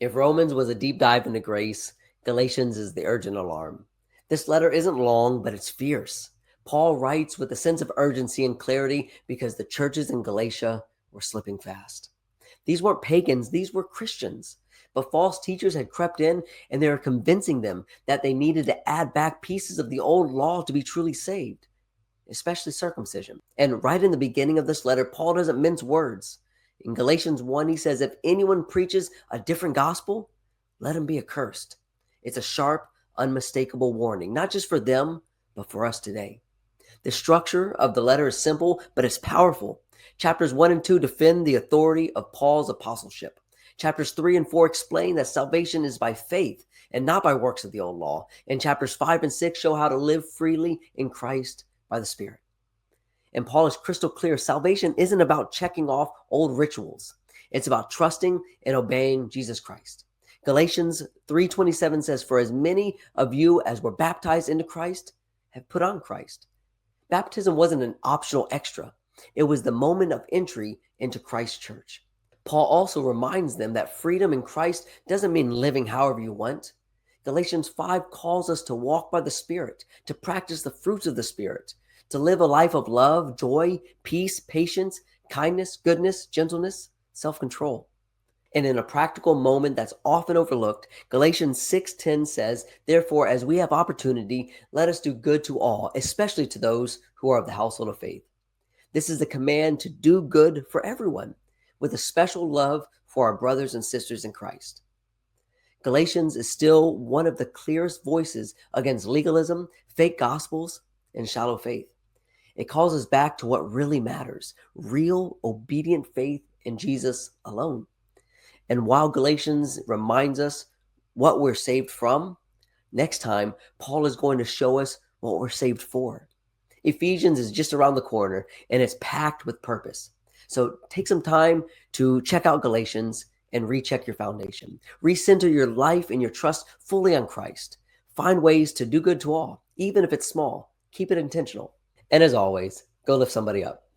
If Romans was a deep dive into grace, Galatians is the urgent alarm. This letter isn't long, but it's fierce. Paul writes with a sense of urgency and clarity because the churches in Galatia were slipping fast. These weren't pagans, these were Christians. But false teachers had crept in and they were convincing them that they needed to add back pieces of the old law to be truly saved, especially circumcision. And right in the beginning of this letter, Paul doesn't mince words. In Galatians 1, he says, if anyone preaches a different gospel, let him be accursed. It's a sharp, unmistakable warning, not just for them, but for us today. The structure of the letter is simple, but it's powerful. Chapters 1 and 2 defend the authority of Paul's apostleship. Chapters 3 and 4 explain that salvation is by faith and not by works of the old law. And chapters 5 and 6 show how to live freely in Christ by the Spirit. And Paul is crystal clear. Salvation isn't about checking off old rituals. It's about trusting and obeying Jesus Christ. Galatians 3:27 says, for as many of you as were baptized into Christ have put on Christ. Baptism wasn't an optional extra. It was the moment of entry into Christ's church. Paul also reminds them that freedom in Christ doesn't mean living however you want. Galatians 5 calls us to walk by the Spirit, to practice the fruits of the Spirit, to live a life of love, joy, peace, patience, kindness, goodness, gentleness, self-control. And in a practical moment that's often overlooked, Galatians 6:10 says, therefore, as we have opportunity, let us do good to all, especially to those who are of the household of faith. This is the command to do good for everyone, with a special love for our brothers and sisters in Christ. Galatians is still one of the clearest voices against legalism, fake gospels, and shallow faith. It calls us back to what really matters, real, obedient faith in Jesus alone. And while Galatians reminds us what we're saved from, next time, Paul is going to show us what we're saved for. Ephesians is just around the corner, and it's packed with purpose. So take some time to check out Galatians and recheck your foundation. Recenter your life and your trust fully on Christ. Find ways to do good to all, even if it's small. Keep it intentional. And as always, go lift somebody up.